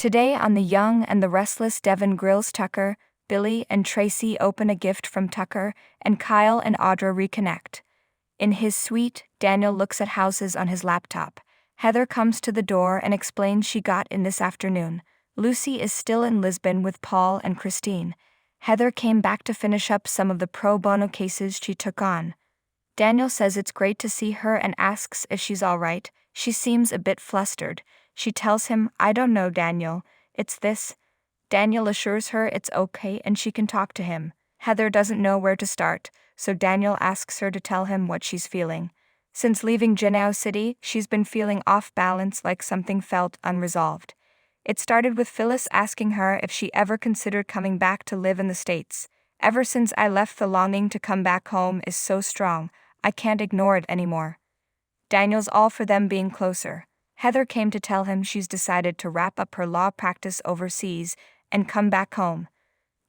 Today on The Young and the Restless, Devin grills Tucker, Billy and Tracy open a gift from Tucker, and Kyle and Audra reconnect. In his suite, Daniel looks at houses on his laptop. Heather comes to the door and explains she got in this afternoon. Lucy is still in Lisbon with Paul and Christine. Heather came back to finish up some of the pro bono cases she took on. Daniel says it's great to see her and asks if she's all right. She seems a bit flustered. She tells him, "I don't know, Daniel. It's this." Daniel assures her it's okay and she can talk to him. Heather doesn't know where to start, so Daniel asks her to tell him what she's feeling. Since leaving Genoa City, she's been feeling off balance, like something felt unresolved. It started with Phyllis asking her if she ever considered coming back to live in the States. "Ever since I left, the longing to come back home is so strong, I can't ignore it anymore." Daniel's all for them being closer. Heather came to tell him she's decided to wrap up her law practice overseas and come back home.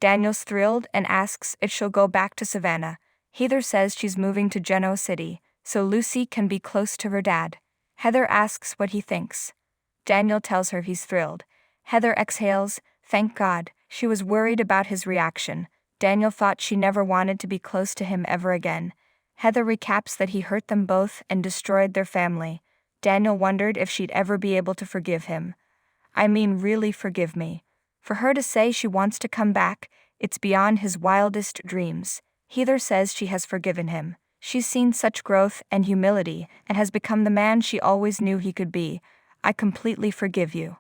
Daniel's thrilled and asks if she'll go back to Savannah. Heather says she's moving to Genoa City, so Lucy can be close to her dad. Heather asks what he thinks. Daniel tells her he's thrilled. Heather exhales, "Thank God." She was worried about his reaction. Daniel thought she never wanted to be close to him ever again. Heather recaps that he hurt them both and destroyed their family. Daniel wondered if she'd ever be able to forgive him. "I mean, really forgive me." For her to say she wants to come back, it's beyond his wildest dreams. Heather says she has forgiven him. She's seen such growth and humility and has become the man she always knew he could be. "I completely forgive you."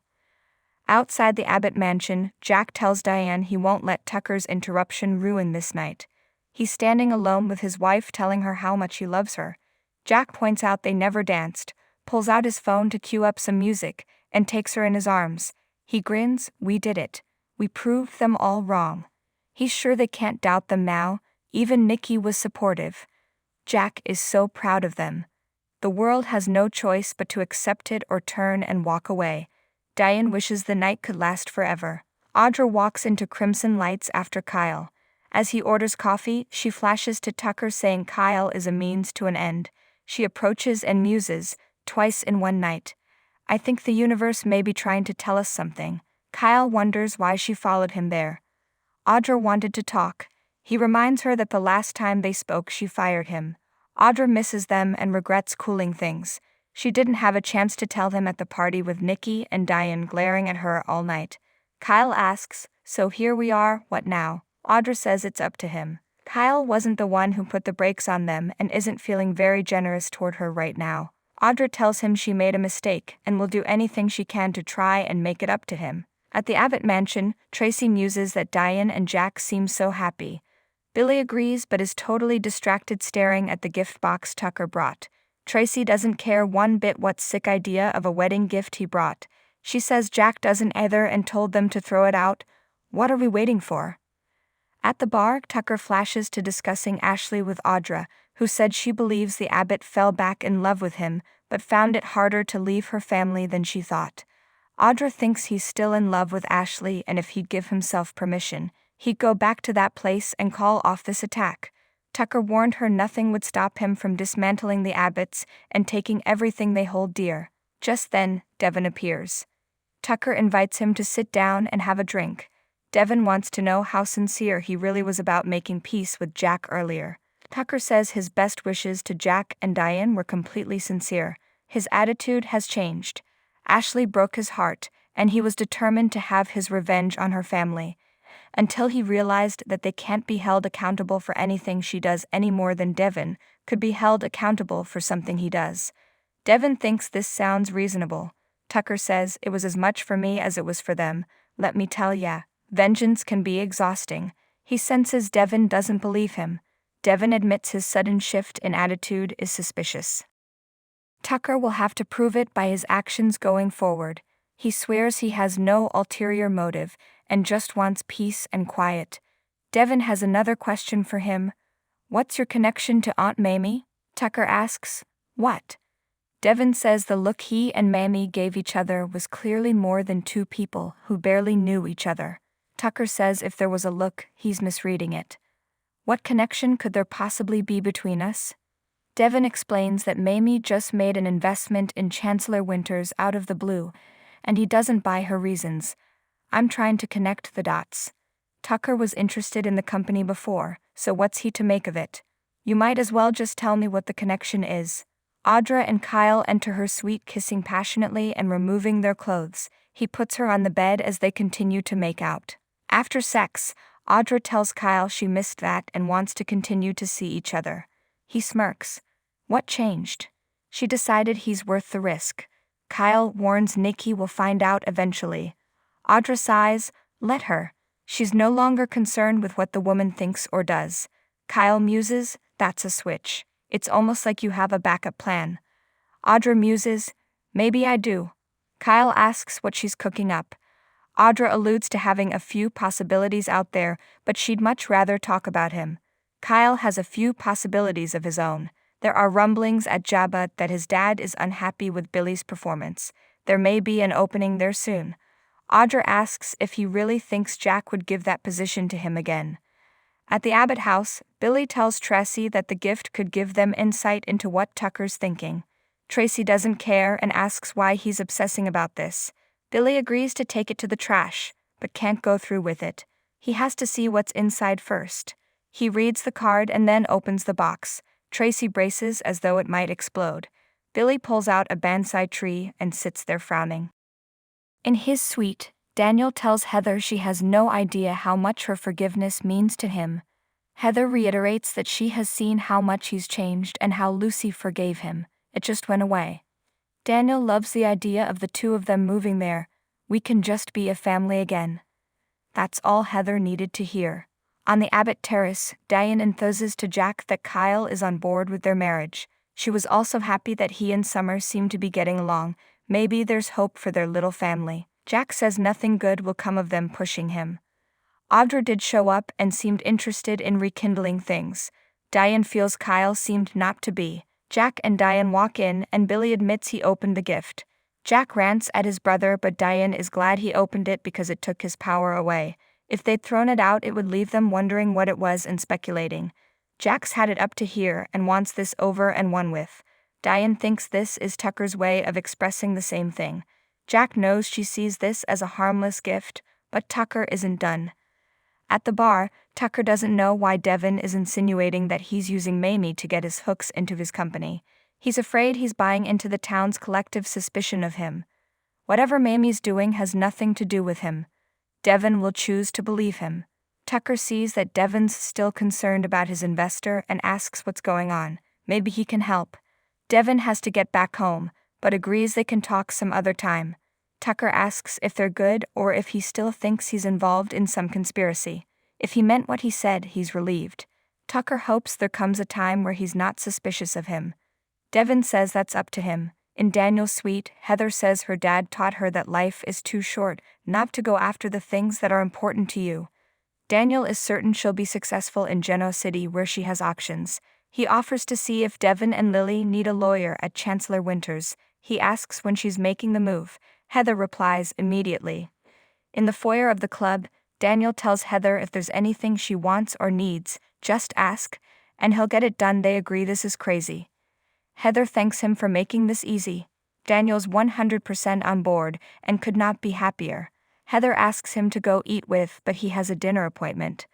Outside the Abbott mansion, Jack tells Diane he won't let Tucker's interruption ruin this night. He's standing alone with his wife, telling her how much he loves her. Jack points out they never danced, pulls out his phone to cue up some music, and takes her in his arms. He grins, "We did it. We proved them all wrong." He's sure they can't doubt them now. Even Nikki was supportive. Jack is so proud of them. The world has no choice but to accept it or turn and walk away. Diane wishes the night could last forever. Audra walks into Crimson Lights after Kyle. As he orders coffee, she flashes to Tucker saying Kyle is a means to an end. She approaches and muses, "Twice in one night. I think the universe may be trying to tell us something." Kyle wonders why she followed him there. Audra wanted to talk. He reminds her that the last time they spoke she fired him. Audra misses them and regrets cooling things. She didn't have a chance to tell him at the party with Nikki and Diane glaring at her all night. Kyle asks, "So here we are, what now?" Audra says it's up to him. Kyle wasn't the one who put the brakes on them and isn't feeling very generous toward her right now. Audra tells him she made a mistake and will do anything she can to try and make it up to him. At the Abbott mansion, Tracy muses that Diane and Jack seem so happy. Billy agrees but is totally distracted staring at the gift box Tucker brought. Tracy doesn't care one bit what sick idea of a wedding gift he brought. She says Jack doesn't either and told them to throw it out. What are we waiting for? At the bar, Tucker flashes to discussing Ashley with Audra, who said she believes the Abbott fell back in love with him, but found it harder to leave her family than she thought. Audra thinks he's still in love with Ashley, and if he'd give himself permission, he'd go back to that place and call off this attack. Tucker warned her nothing would stop him from dismantling the Abbotts and taking everything they hold dear. Just then, Devin appears. Tucker invites him to sit down and have a drink. Devin wants to know how sincere he really was about making peace with Jack earlier. Tucker says his best wishes to Jack and Diane were completely sincere. His attitude has changed. Ashley broke his heart, and he was determined to have his revenge on her family, until he realized that they can't be held accountable for anything she does any more than Devin could be held accountable for something he does. Devin thinks this sounds reasonable. Tucker says, "It was as much for me as it was for them. Let me tell ya, vengeance can be exhausting." He senses Devin doesn't believe him. Devin admits his sudden shift in attitude is suspicious. Tucker will have to prove it by his actions going forward. He swears he has no ulterior motive and just wants peace and quiet. Devin has another question for him. "What's your connection to Aunt Mamie?" Tucker asks. "What?" Devin says the look he and Mamie gave each other was clearly more than two people who barely knew each other. Tucker says if there was a look, he's misreading it. "What connection could there possibly be between us?" Devin explains that Mamie just made an investment in Chancellor Winters out of the blue, and he doesn't buy her reasons. I'm trying to connect the dots. Tucker was interested in the company before, so what's he to make of it? You might as well just tell me what the connection is. Audra and Kyle enter her suite, kissing passionately and removing their clothes. He puts her on the bed as they continue to make out. After sex, Audra tells Kyle she missed that and wants to continue to see each other. He smirks. What changed? She decided he's worth the risk. Kyle warns Nikki will find out eventually. Audra sighs, let her. She's no longer concerned with what the woman thinks or does. Kyle muses, that's a switch. It's almost like you have a backup plan. Audra muses, maybe I do. Kyle asks what she's cooking up. Audra alludes to having a few possibilities out there, but she'd much rather talk about him. Kyle has a few possibilities of his own. There are rumblings at Jabba that his dad is unhappy with Billy's performance. There may be an opening there soon. Audra asks if he really thinks Jack would give that position to him again. At the Abbott house, Billy tells Tracy that the gift could give them insight into what Tucker's thinking. Tracy doesn't care and asks why he's obsessing about this. Billy agrees to take it to the trash, but can't go through with it. He has to see what's inside first. He reads the card and then opens the box. Tracy braces as though it might explode. Billy pulls out a bonsai tree and sits there frowning. In his suite, Daniel tells Heather she has no idea how much her forgiveness means to him. Heather reiterates that she has seen how much he's changed and how Lucy forgave him. It just went away. Daniel loves the idea of the two of them moving there. We can just be a family again. That's all Heather needed to hear. On the Abbott terrace, Diane enthuses to Jack that Kyle is on board with their marriage. She was also happy that he and Summer seem to be getting along. Maybe there's hope for their little family. Jack says nothing good will come of them pushing him. Audra did show up and seemed interested in rekindling things. Diane feels Kyle seemed not to be. Jack and Diane walk in and Billy admits he opened the gift. Jack rants at his brother, but Diane is glad he opened it because it took his power away. If they'd thrown it out, it would leave them wondering what it was and speculating. Jack's had it up to here and wants this over and won with. Diane thinks this is Tucker's way of expressing the same thing. Jack knows she sees this as a harmless gift, but Tucker isn't done. At the bar, Tucker doesn't know why Devin is insinuating that he's using Mamie to get his hooks into his company. He's afraid he's buying into the town's collective suspicion of him. Whatever Mamie's doing has nothing to do with him. Devin will choose to believe him. Tucker sees that Devin's still concerned about his investor and asks what's going on. Maybe he can help. Devin has to get back home, but agrees they can talk some other time. Tucker asks if they're good or if he still thinks he's involved in some conspiracy. If he meant what he said, he's relieved. Tucker hopes there comes a time where he's not suspicious of him. Devin says that's up to him. In Daniel's suite, Heather says her dad taught her that life is too short not to go after the things that are important to you. Daniel is certain she'll be successful in Genoa City where she has options. He offers to see if Devin and Lily need a lawyer at Chancellor Winters. He asks when she's making the move. Heather replies immediately. In the foyer of the club, Daniel tells Heather if there's anything she wants or needs, just ask, and he'll get it done. They agree this is crazy. Heather thanks him for making this easy. Daniel's 100% on board and could not be happier. Heather asks him to go eat with, but he has a dinner appointment.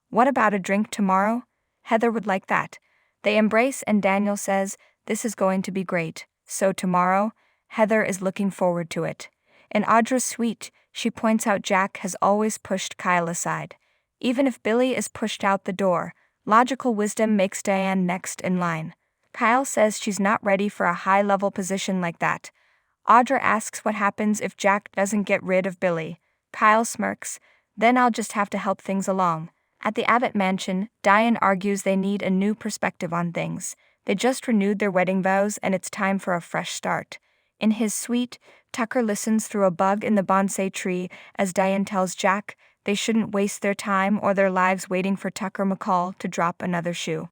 What about a drink tomorrow? Heather would like that. They embrace and Daniel says, this is going to be great. So tomorrow, Heather is looking forward to it. In Audra's suite, she points out Jack has always pushed Kyle aside. Even if Billy is pushed out the door, logical wisdom makes Diane next in line. Kyle says she's not ready for a high-level position like that. Audra asks what happens if Jack doesn't get rid of Billy. Kyle smirks, then I'll just have to help things along. At the Abbott mansion, Diane argues they need a new perspective on things. They just renewed their wedding vows and it's time for a fresh start. In his suite, Tucker listens through a bug in the bonsai tree as Diane tells Jack they shouldn't waste their time or their lives waiting for Tucker McCall to drop another shoe.